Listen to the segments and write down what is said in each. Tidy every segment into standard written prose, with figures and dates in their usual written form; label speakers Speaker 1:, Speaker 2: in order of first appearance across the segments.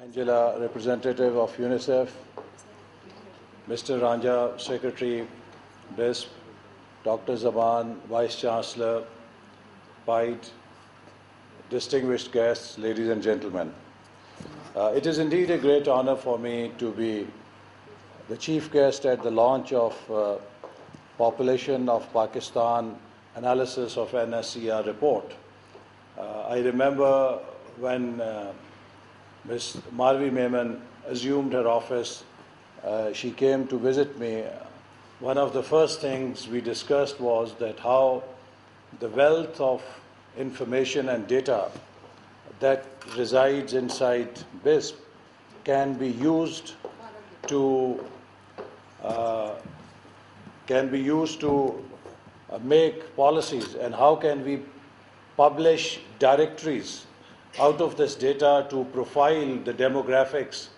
Speaker 1: Angela, representative of UNICEF, Mr. Ranja, Secretary, BISP, Dr. Zaman, Vice Chancellor, PIDE, distinguished guests, ladies and gentlemen. It is indeed a great honor for me to be the chief guest at the launch of Population of Pakistan Analysis of NSCR report. I remember when Ms. Marvi Memon assumed her office, she came to visit me. One of the first things we discussed was that how the wealth of information and data that resides inside BISP can be used to make policies, and how can we publish directories out of this data to profile the demographics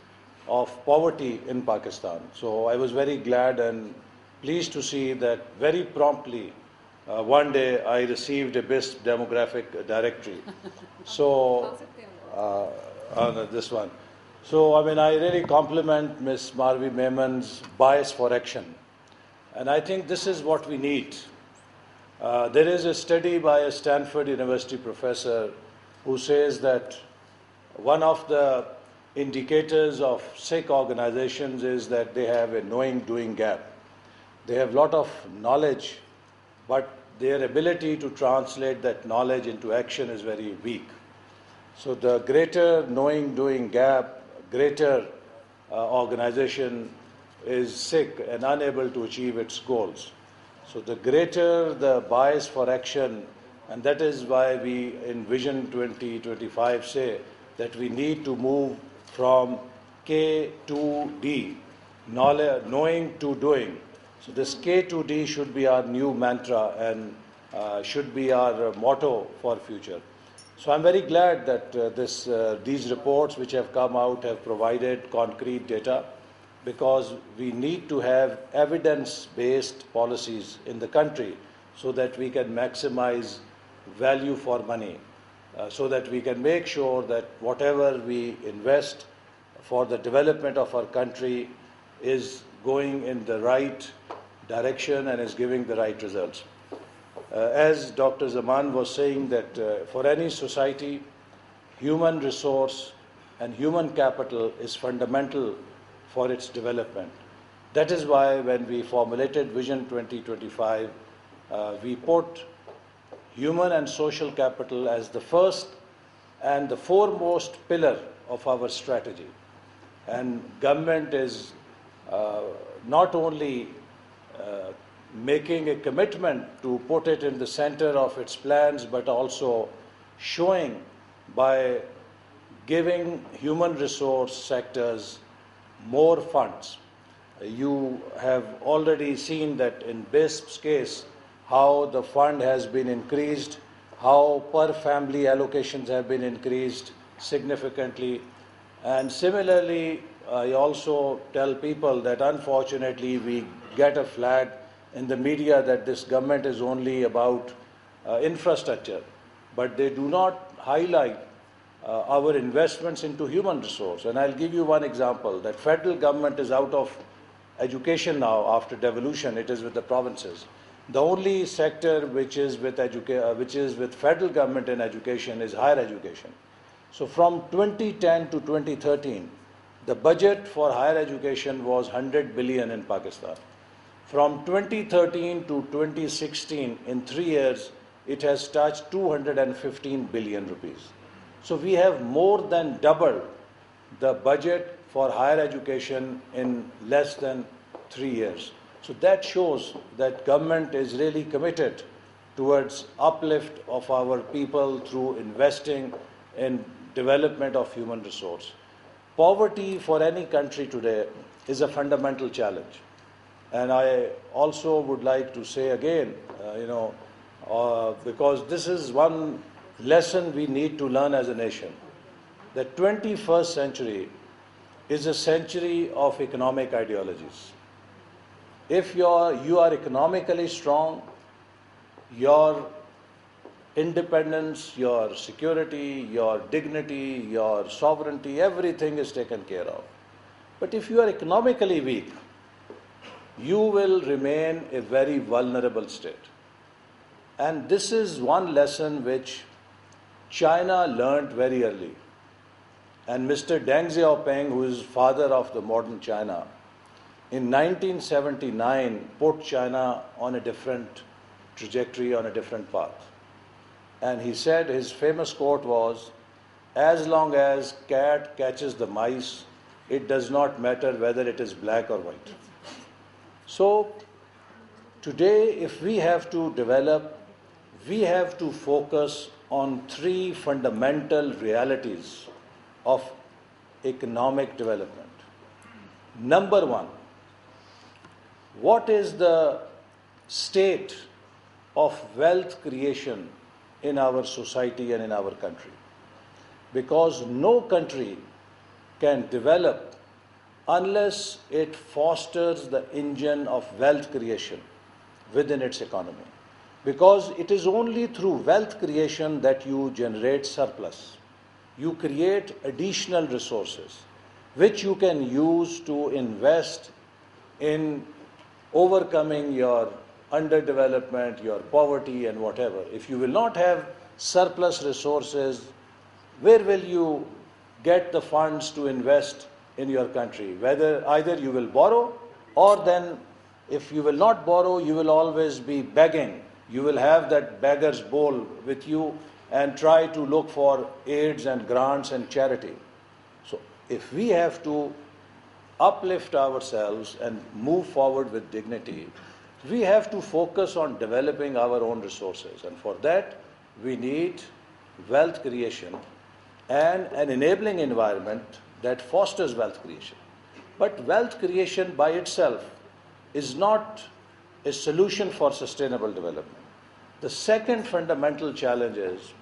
Speaker 1: of poverty in Pakistan. So I was very glad and pleased to see that very promptly one day I received a BISP demographic directory. So on this one. So I really compliment Ms. Marvi Memon's bias for action. And I think this is what we need. There is a study by a Stanford University professor who says that one of the indicators of sick organizations is that they have a knowing-doing gap. They have a lot of knowledge, but their ability to translate that knowledge into action is very weak. So the greater knowing-doing gap, greater organization is sick and unable to achieve its goals. So the greater the bias for action, and that is why we in Vision 2025 say that we need to move from K to D, knowing to doing. So this K to D should be our new mantra and should be our motto for future. So I'm very glad that these reports which have come out have provided concrete data, because we need to have evidence-based policies in the country so that we can maximize value for money, so that we can make sure that whatever we invest for the development of our country is going in the right direction and is giving the right results. As Dr. Zaman was saying, that for any society, human resource and human capital is fundamental for its development. That is why when we formulated Vision 2025, we put human and social capital as the first and the foremost pillar of our strategy. And government is not only making a commitment to put it in the center of its plans, but also showing by giving human resource sectors more funds. You have already seen that in BISP's case, how the fund has been increased, how per family allocations have been increased significantly. And similarly, I also tell people that unfortunately we get a flag in the media that this government is only about infrastructure, but they do not highlight our investments into human resource. And I'll give you one example, that federal government is out of education now after devolution. It is with the provinces. The only sector which is with federal government in education is higher education. So from 2010 to 2013, the budget for higher education was 100 billion in Pakistan. From 2013 to 2016, in 3 years, it has touched 215 billion rupees. So we have more than doubled the budget for higher education in less than 3 years. So that shows that government is really committed towards uplift of our people through investing in development of human resource. Poverty for any country today is a fundamental challenge. And I also would like to say again, because this is one lesson we need to learn as a nation. The 21st century is a century of economic ideologies. If you are economically strong, your independence, your security, your dignity, your sovereignty, everything is taken care of. But if you are economically weak, you will remain a very vulnerable state. And this is one lesson which China learned very early. And Mr. Deng Xiaoping, who is father of the modern China, in 1979 put China on a different trajectory, on a different path. And he said, his famous quote was, as long as cat catches the mice, it does not matter whether it is black or white. So today, if we have to develop, we have to focus on three fundamental realities of economic development. Number one, what is the state of wealth creation in our society and in our country? Because no country can develop unless it fosters the engine of wealth creation within its economy. Because it is only through wealth creation that you generate surplus. You create additional resources which you can use to invest in overcoming your underdevelopment, your poverty and whatever. If you will not have surplus resources, where will you get the funds to invest in your country? Whether either you will borrow, or then if you will not borrow, you will always be begging. You will have that beggar's bowl with you and try to look for aids and grants and charity. So if we have to uplift ourselves and move forward with dignity, we have to focus on developing our own resources. And for that, we need wealth creation and an enabling environment that fosters wealth creation. But wealth creation by itself is not a solution for sustainable development. The second fundamental challenge is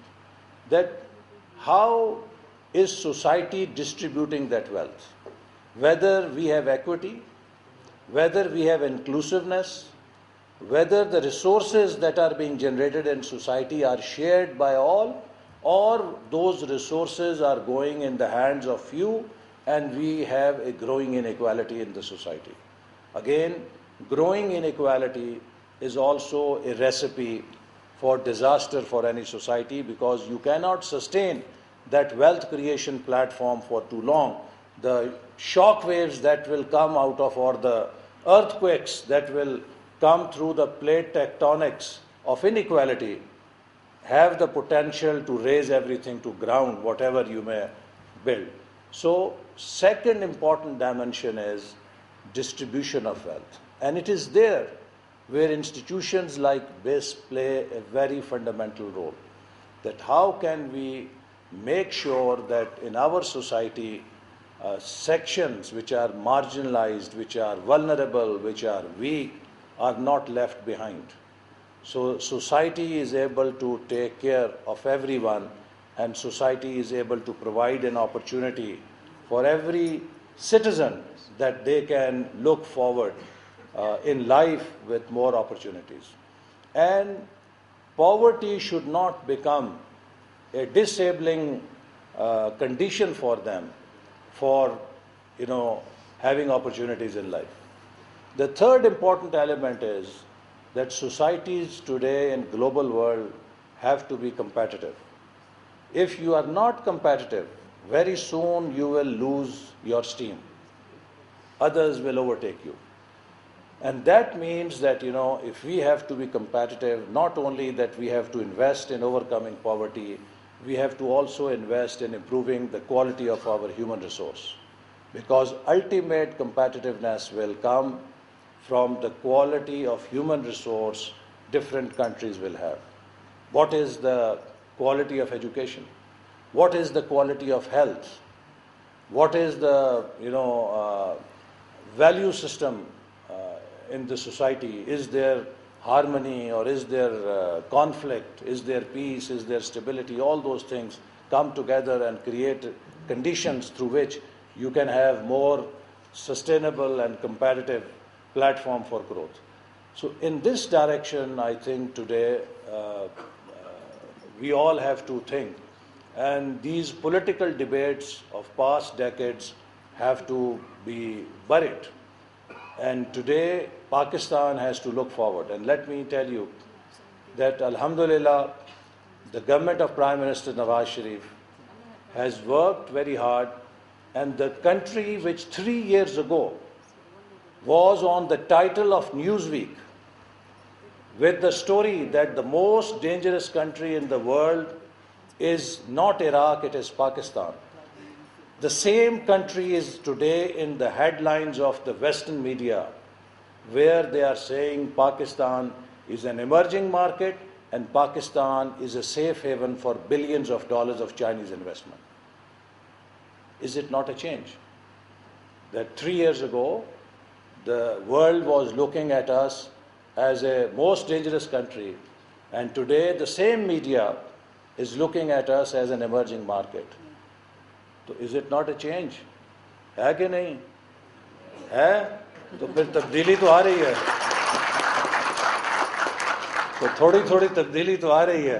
Speaker 1: that how is society distributing that wealth? Whether we have equity, whether we have inclusiveness, whether the resources that are being generated in society are shared by all, or those resources are going in the hands of few and we have a growing inequality in the society. Again, growing inequality is also a recipe for disaster for any society, because you cannot sustain that wealth creation platform for too long. The shock waves that will come out of, or the earthquakes that will come through the plate tectonics of inequality, have the potential to raise everything to ground, whatever you may build. So, second important dimension is distribution of wealth. And it is there where institutions like BIS play a very fundamental role. That how can we make sure that in our society, sections which are marginalized, which are vulnerable, which are weak, are not left behind. So society is able to take care of everyone, and society is able to provide an opportunity for every citizen that they can look forward in life with more opportunities. And poverty should not become a disabling condition for them for having opportunities in life. The third important element is that societies today in global world have to be competitive. If you are not competitive, very soon you will lose your steam. Others will overtake you. And that means that, if we have to be competitive, not only that we have to invest in overcoming poverty, we have to also invest in improving the quality of our human resource. Because ultimate competitiveness will come from the quality of human resource different countries will have. What is the quality of education? What is the quality of health? What is the value system in the society? Is there harmony, or is there conflict? Is there peace? Is there stability? All those things come together and create conditions through which you can have more sustainable and competitive platform for growth. So in this direction, I think today we all have to think. And these political debates of past decades have to be buried. And today, Pakistan has to look forward. And let me tell you that, Alhamdulillah, the government of Prime Minister Nawaz Sharif has worked very hard, and the country which 3 years ago was on the title of Newsweek with the story that the most dangerous country in the world is not Iraq, it is Pakistan. The same country is today in the headlines of the Western media, where they are saying Pakistan is an emerging market and Pakistan is a safe haven for billions of dollars of Chinese investment. Is it not a change? That 3 years ago, the world was looking at us as a most dangerous country, and today the same media is looking at us as an emerging market. So is it not a change? ہے کہ نہیں ہے؟ تو پھر تبدیلی تو آ رہی ہے، تو تھوڑی تھوڑی تبدیلی تو آ رہی ہے.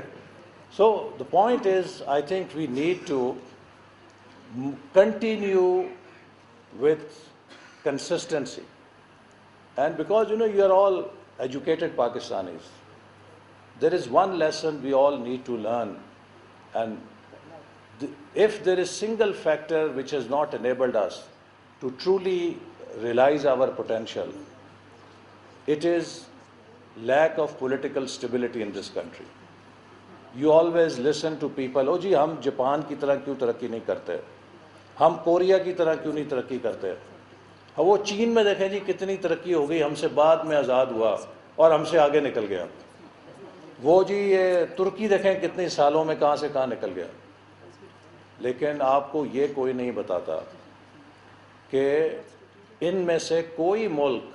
Speaker 1: So the point is, I think we need to continue with consistency. And because you are all educated Pakistanis, there is one lesson we all need to learn. And if there is single factor which has not enabled us to truly realize our potential, it is lack of political stability in this country. You always listen to people, oh جی ہم Japan کی طرح کیوں ترقی نہیں کرتے، ہم Korea کی طرح کیوں نہیں ترقی کرتے. وہ چین میں دیکھیں جی کتنی ترقی ہو گئی، ہم سے بعد میں آزاد ہوا اور ہم سے آگے نکل گیا. وہ جی یہ ترکی دیکھیں کتنے سالوں میں کہاں سے کہاں نکل گیا. لیکن آپ کو یہ کوئی نہیں بتاتا کہ ان میں سے کوئی ملک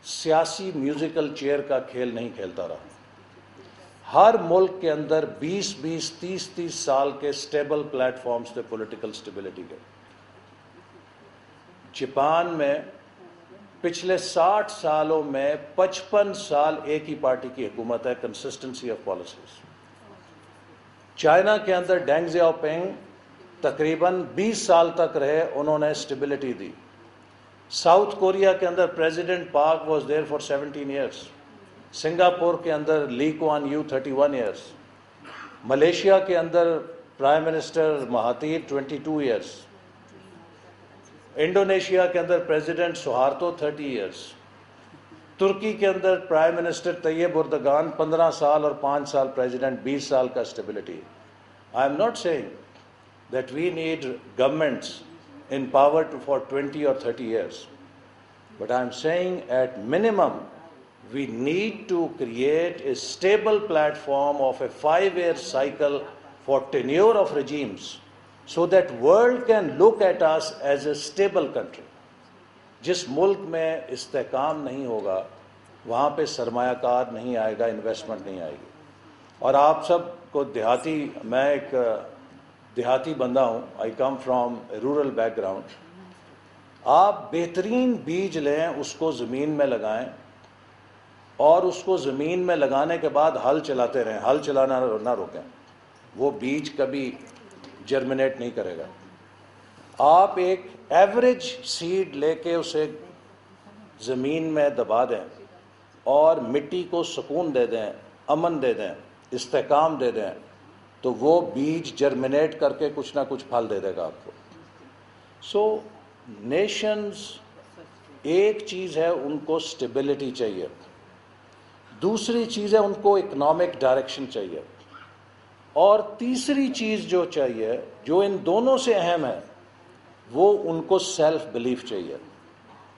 Speaker 1: سیاسی میوزیکل چیئر کا کھیل نہیں کھیلتا رہا. ہر ملک کے اندر 20-20, 30-30 سال کے سٹیبل پلیٹ فارمز تھے پولیٹیکل سٹیبلٹی کے. جاپان میں پچھلے 60 سالوں میں 55 سال ایک ہی پارٹی کی حکومت ہے، کنسسٹنسی آف پالیسیز. چائنا کے اندر ڈینگ زیاؤ پنگ تقریباً 20 سال تک رہے، انہوں نے سٹیبلٹی دی. ساؤتھ کوریا کے اندر president Park was there for 17 years. Singapore کے اندر Lee Kuan Yew 31 years. Malaysia کے اندر prime minister Mahathir 22 years. Indonesia کے اندر پریزیڈنٹ سہارتو 30 ایئرس. ترکی کے اندر پرائم منسٹر طیب اردگان 15 سال اور 5 سال پریزیڈنٹ، 20 سال کا stability. I am not seeing that we need governments in power for 20 or 30 years. But I am saying at minimum we need to create a stable platform of a 5-year cycle for tenure of regimes so that world can look at us as a stable country. جس ملک میں استحکام نہیں ہوگا وہاں پہ سرمایہ کار نہیں آئے گا، انویسٹمنٹ نہیں آئے گی. اور آپ سب کو دیہاتی، میں ایک دیہاتی بندہ ہوں، I come from a rural background. آپ بہترین بیج لیں، اس کو زمین میں لگائیں اور اس کو زمین میں لگانے کے بعد ہل چلاتے رہیں، ہل چلانا نہ روکیں، وہ بیج کبھی جرمنیٹ نہیں کرے گا. آپ ایک ایوریج سیڈ لے کے اسے زمین میں دبا دیں اور مٹی کو سکون دے دیں، امن دے دیں، استحکام دے دیں، تو وہ بیج جرمنیٹ کر کے کچھ نہ کچھ پھل دے دے گا آپ کو. سو نیشنز ایک چیز ہے، ان کو سٹیبلٹی چاہیے. دوسری چیز ہے ان کو اکنامک ڈائریکشن چاہیے. اور تیسری چیز جو چاہیے، جو ان دونوں سے اہم ہے، وہ ان کو سیلف بلیف چاہیے،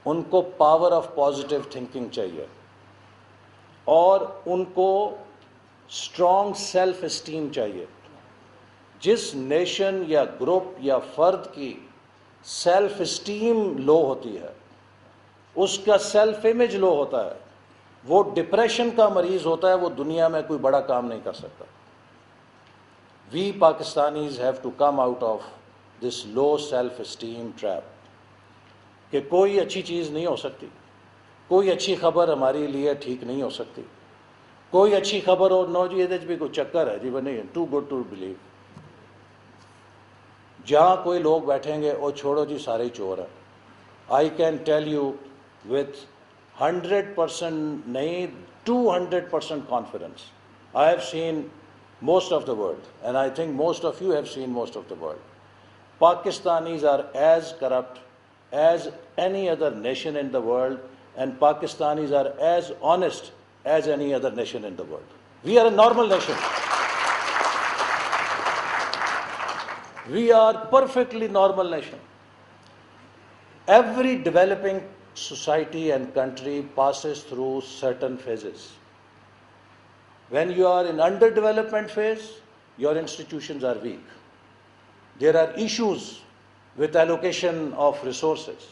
Speaker 1: ان کو پاور آف پازیٹیو تھنکنگ چاہیے، اور ان کو اسٹرانگ سیلف اسٹیم چاہیے. جس نیشن یا گروپ یا فرد کی سیلف اسٹیم لو ہوتی ہے، اس کا سیلف امیج لو ہوتا ہے، وہ ڈپریشن کا مریض ہوتا ہے، وہ دنیا میں کوئی بڑا کام نہیں کر سکتا. We Pakistanis have to come out of this low self esteem trap کہ کوئی اچھی چیز نہیں ہو سکتی، کوئی اچھی خبر ہمارے لیے ٹھیک نہیں ہو سکتی، कोई अच्छी खबर हो नो जी ये भी कोई चक्कर है जी नहीं टू गुड टू बिलीव जहाँ कोई लोग बैठेंगे वो छोड़ो जी सारे ही चोर हैं I can tell you with 100% नहीं 200% confidence I have seen most of the world and I think most of you have seen most of the world. Pakistanis are as corrupt as any other nation in the world and Pakistanis are as honest as any other nation in the world. We are a normal nation. We are perfectly normal nation. Every developing society and country passes through certain phases. When you are in underdevelopment phase, your institutions are weak. There are issues with allocation of resources.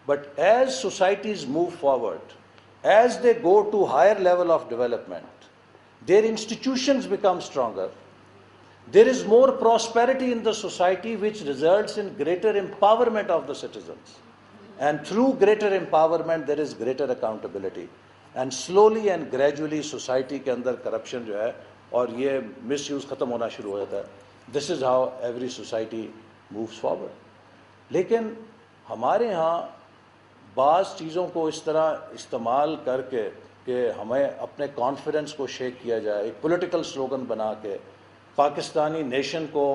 Speaker 1: But as societies move forward, as they go to higher level of development, their institutions become stronger. There is more prosperity in the society which results in greater empowerment of the citizens. And through greater empowerment, there is greater accountability. And slowly and gradually society के अंदर corruption जो है और ये misuse ख़त्म होना शुरू हो जाता है. This is how every society moves forward. लेकिन हमारे यहाँ बाज़ चीज़ों को इस तरह इस्तेमाल करके कि हमें अपने कॉन्फिडेंस को शेक किया जाए, एक पॉलिटिकल स्लोगन बना के पाकिस्तानी नेशन को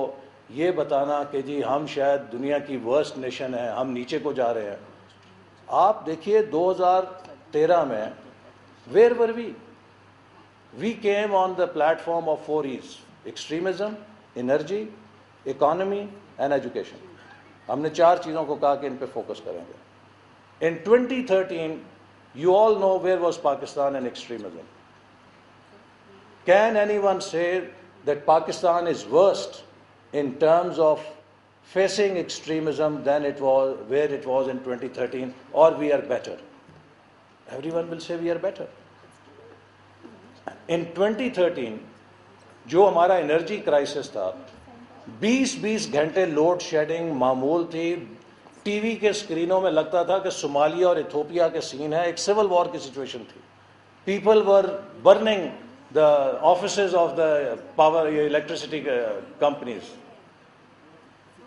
Speaker 1: ये बताना कि जी हम शायद दुनिया की वर्स्ट नेशन है, हम नीचे को जा रहे हैं. आप देखिए 2013 में where were we? We came on the platform of 4 E's: extremism, energy, economy and education. हमने 4 चीज़ों को कहा कि इन पे फोकस करेंगे. In 2013, you all know where was Pakistan in extremism. Can anyone say that Pakistan is worst in terms of facing extremism than it was where it was in 2013, or we are better? Everyone will say we are better. In 2013, जो हमारा energy crisis था, 20-20 घंटे load shedding मामूल थी. TV के स्क्रीनों में लगता था कि सोमालिया और इथोपिया के सीन है, एक सिविल वॉर की सिचुएशन थी. People were burning the offices of the power electricity companies.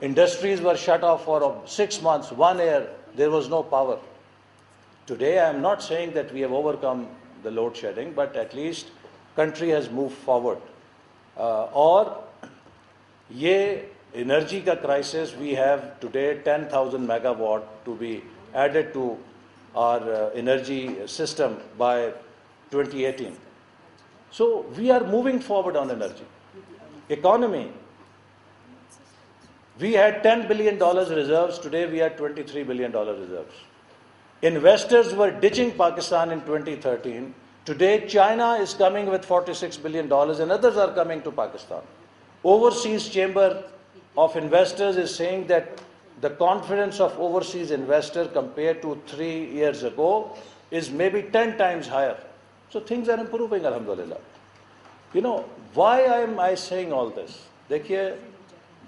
Speaker 1: Industries were shut off for 6 months, 1 year, there was no power. Today I am not saying that we have overcome the load shedding, but at least country has moved forward. और ये energy का crisis, we have today 10,000 megawatt to be added to our energy system by 2018. So we are moving forward on energy. Economy, we had $10 billion reserves, today we have $23 billion reserves. Investors were ditching Pakistan in 2013. Today China is coming with $46 billion and others are coming to Pakistan. Overseas Chamber of Investors is saying that the confidence of overseas investor compared to 3 years ago is maybe 10 times higher. So things are improving, alhamdulillah. You know, why am I saying all this? देखिए,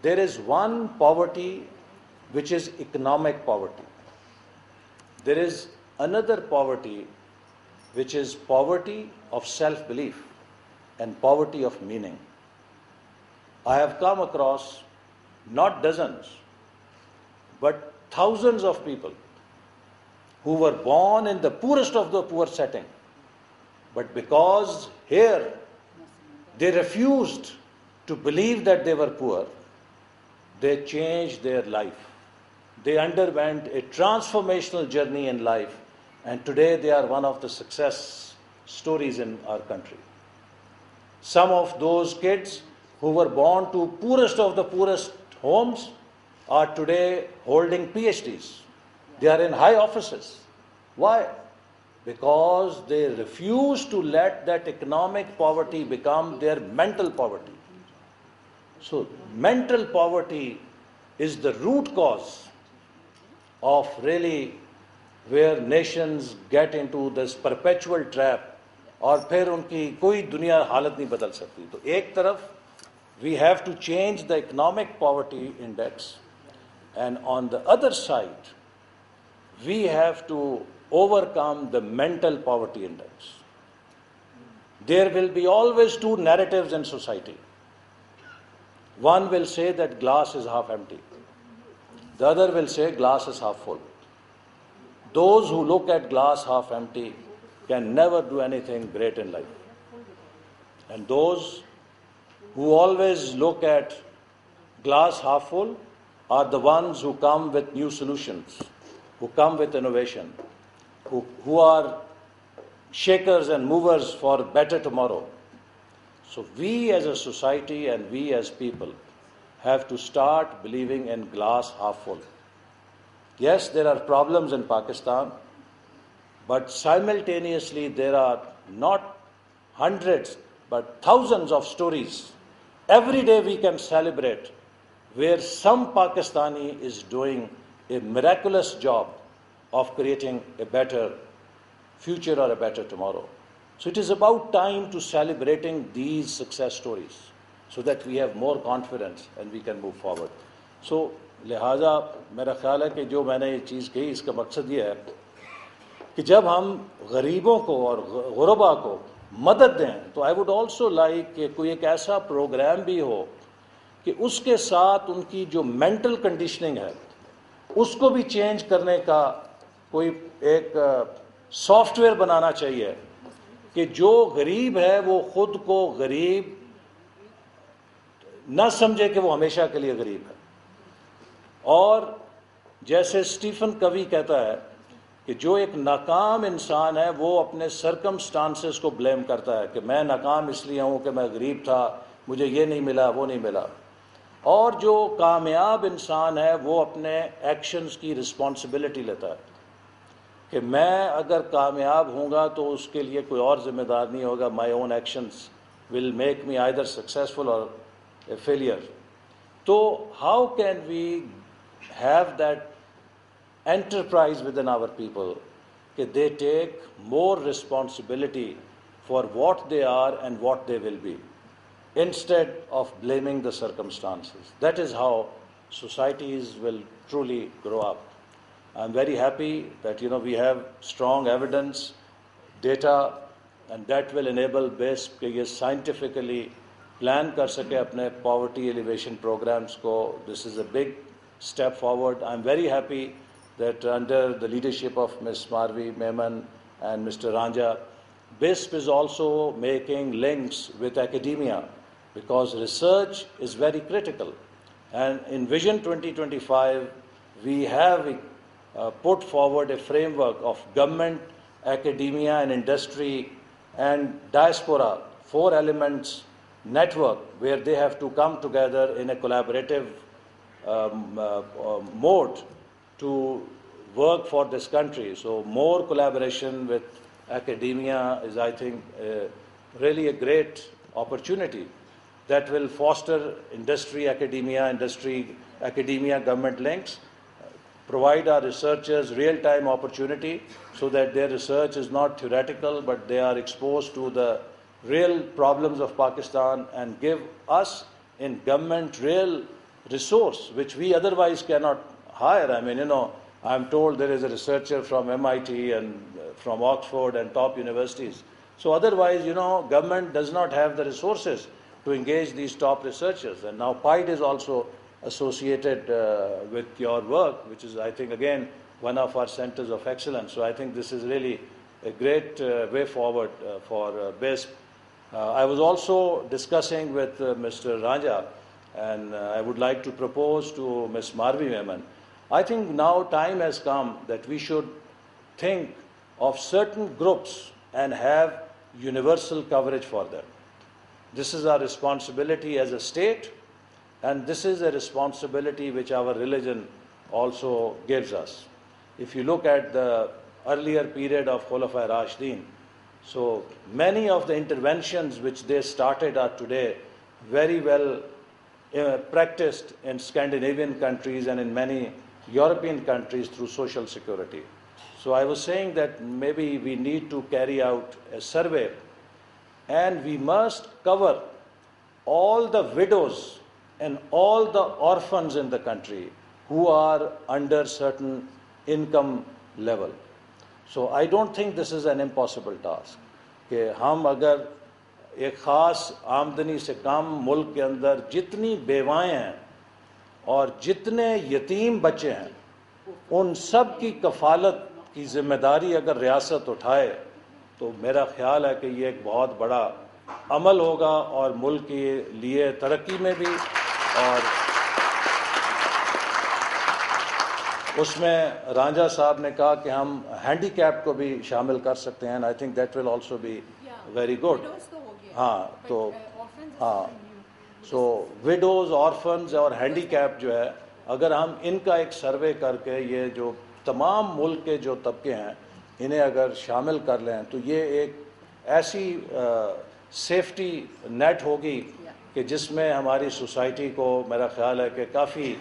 Speaker 1: there is one poverty which is economic poverty. There is another poverty which is poverty of self-belief and poverty of meaning. I have come across not dozens but thousands of people who were born in the poorest of the poor setting, but because here they refused to believe that they were poor, they changed their life. They underwent a transformational journey in life, and today they are one of the success stories in our country. Some of those kids who were born to poorest of the poorest homes are today holding PhDs. They are in high offices. Why? Because they refuse to let that economic poverty become their mental poverty. So mental poverty is the root cause of really where nations get into this perpetual trap और फिर उनकी कोई दुनिया हालत नहीं बदल सकती. तो एक तरफ we have to change the economic poverty index, and on the other side we have to overcome the mental poverty index. there will be always two narratives in society. One will say that glass is half empty. The other will say glass is half full. Those who look at glass half empty can never do anything great in life. And those who always look at glass half full are the ones who come with new solutions, who come with innovation, who are shakers and movers for better tomorrow. So we as a society and we as people have to start believing in glass half full. Yes, there are problems in Pakistan, but simultaneously there are not hundreds but thousands of stories. Every day we can celebrate where some Pakistani is doing a miraculous job of creating a better future or a better tomorrow. So it is about time to celebrating these success stories so that we have more confidence and we can move forward. So लिहाजा मेरा ख्याल है कि जो मैंने ये चीज़ कही इसका मकसद ये है कि जब हम गरीबों को और गुरबा को मदद दें तो आई वुड ऑल्सो लाइक कि कोई एक ऐसा प्रोग्राम भी हो कि उसके साथ उनकी जो मेंटल कंडीशनिंग है उसको भी चेंज करने का कोई एक सॉफ्टवेयर बनाना चाहिए कि जो गरीब है वो खुद को गरीब न समझे कि वो हमेशा के लिए गरीब है. और जैसे स्टीफन कवी कहता है कि जो एक नाकाम इंसान है वो अपने सरकमस्टांसेस को ब्लेम करता है कि मैं नाकाम इसलिए हूँ कि मैं गरीब था, मुझे ये नहीं मिला, वो नहीं मिला. और जो कामयाब इंसान है वो अपने एक्शंस की रिस्पॉन्सिबिलिटी लेता है कि मैं अगर कामयाब होऊंगा तो उसके लिए कोई और जिम्मेदार नहीं होगा. My own actions will make me either successful or a failure. तो how can we have that enterprise within our people that they take more responsibility for what they are and what they will be instead of blaming the circumstances. That is how societies will truly grow up. I'm very happy that we have strong evidence, data, and that will enable BISP कि ये scientifically plan कर सके अपने poverty elevation programs को. This is a big step forward. I'm very happy that under the leadership of Ms. Marvi Memon and Mr. Ranja, BISP is also making links with academia because research is very critical. And in Vision 2025, we have put forward a framework of government, academia and industry and diaspora, 4 elements network where they have to come together in a collaborative mode to work for this country. So more collaboration with academia is, I think, really a great opportunity that will foster industry, academia, government links, provide our researchers real-time opportunity so that their research is not theoretical but they are exposed to the real problems of Pakistan and give us in government real resource which we otherwise cannot hire. I mean, I'm told there is a researcher from MIT and from Oxford and top universities. So otherwise, government does not have the resources to engage these top researchers. And now PIDE is also associated with your work, which is, I think, again, one of our centers of excellence. So I think this is really a great way forward for BISP. I was also discussing with Mr. Ranja, and I would like to propose to Ms. Marvi Memon. I think now time has come that we should think of certain groups and have universal coverage for them. This is our responsibility as a state, and this is a responsibility which our religion also gives us. If you look at the earlier period of Khulafai Rashidin, so many of the interventions which they started are today very well practiced in Scandinavian countries and in many European countries through social security. So I was saying that maybe we need to carry out a survey and we must cover all the widows and all the orphans in the country who are under certain income level. So I don't think this is an impossible task. कि हम अगर ایک خاص آمدنی سے کم ملک کے اندر جتنی بیوائیں ہیں اور جتنے یتیم بچے ہیں ان سب کی کفالت کی ذمہ داری اگر ریاست اٹھائے تو میرا خیال ہے کہ یہ ایک بہت بڑا عمل ہوگا اور ملک کے لیے ترقی میں بھی، اور اس میں رانجھا صاحب نے کہا کہ ہم ہینڈی کیپ کو بھی شامل کر سکتے ہیں. I think that will also be very good. ہاں تو ہاں سو وڈوز، آرفنز اور ہینڈی کیپ جو ہے، اگر ہم ان کا ایک سروے کر کے یہ جو تمام ملک کے جو طبقے ہیں انہیں اگر شامل کر لیں تو یہ ایک ایسی سیفٹی نیٹ ہوگی کہ جس میں ہماری سوسائٹی کو میرا خیال ہے کہ کافی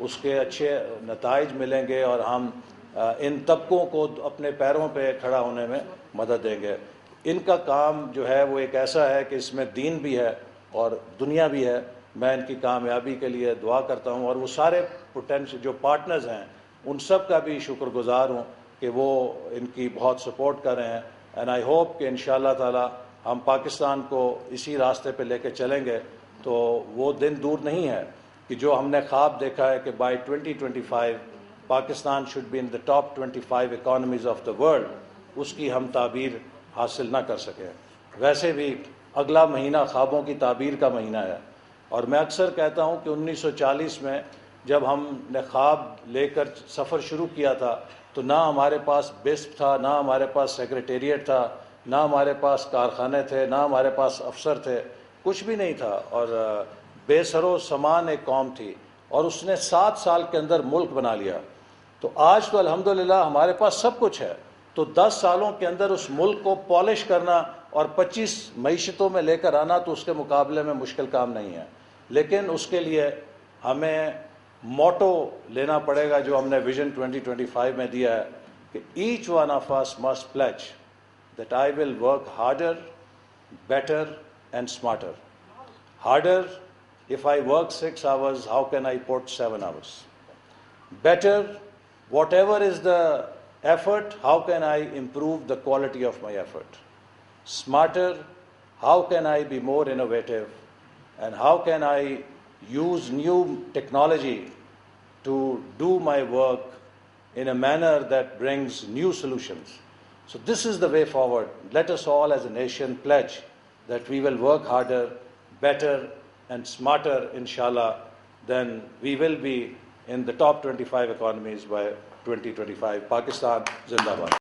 Speaker 1: اس کے اچھے نتائج ملیں گے اور ہم ان طبقوں کو اپنے پیروں پہ کھڑا ہونے میں مدد دیں گے. ان کا کام جو ہے وہ ایک ایسا ہے کہ اس میں دین بھی ہے اور دنیا بھی ہے. میں ان کی کامیابی کے لیے دعا کرتا ہوں اور وہ سارے جو پارٹنرز ہیں ان سب کا بھی شکر گزار ہوں کہ وہ ان کی بہت سپورٹ کر رہے ہیں. اینڈ آئی ہوپ کہ انشاءاللہ تعالی ہم پاکستان کو اسی راستے پہ لے کے چلیں گے تو وہ دن دور نہیں ہے کہ جو ہم نے خواب دیکھا ہے کہ by 2025 Pakistan should be in the top 25 economies of the world, اس کی ہم تعبیر حاصل نہ کر سکیں. ویسے بھی اگلا مہینہ خوابوں کی تعبیر کا مہینہ ہے، اور میں اکثر کہتا ہوں کہ 1940 میں جب ہم نے خواب لے کر سفر شروع کیا تھا تو نہ ہمارے پاس بسپ تھا، نہ ہمارے پاس سیکریٹریٹ تھا، نہ ہمارے پاس کارخانے تھے، نہ ہمارے پاس افسر تھے، کچھ بھی نہیں تھا، اور بے سر و سامان ایک قوم تھی، اور اس نے 7 سال کے اندر ملک بنا لیا. تو آج تو الحمدللہ ہمارے پاس سب کچھ ہے. تو 10 سالوں کے اندر اس ملک کو پالش کرنا اور 25 معیشتوں میں لے کر آنا تو اس کے مقابلے میں مشکل کام نہیں ہے. لیکن اس کے لیے ہمیں موٹو لینا پڑے گا جو ہم نے ویژن 2025 میں دیا ہے کہ each one of us must pledge that I will work harder, better and smarter. Harder, if I work 6 hours, how can I put 7 hours? Better, whatever is the effort, how can I improve the quality of my effort? Smarter, how can I be more innovative? And how can I use new technology to do my work in a manner that brings new solutions? So this is the way forward. Let us all as a nation pledge that we will work harder, better and smarter, inshallah, then we will be in the top 25 economies by 2025. Pakistan Zindabad.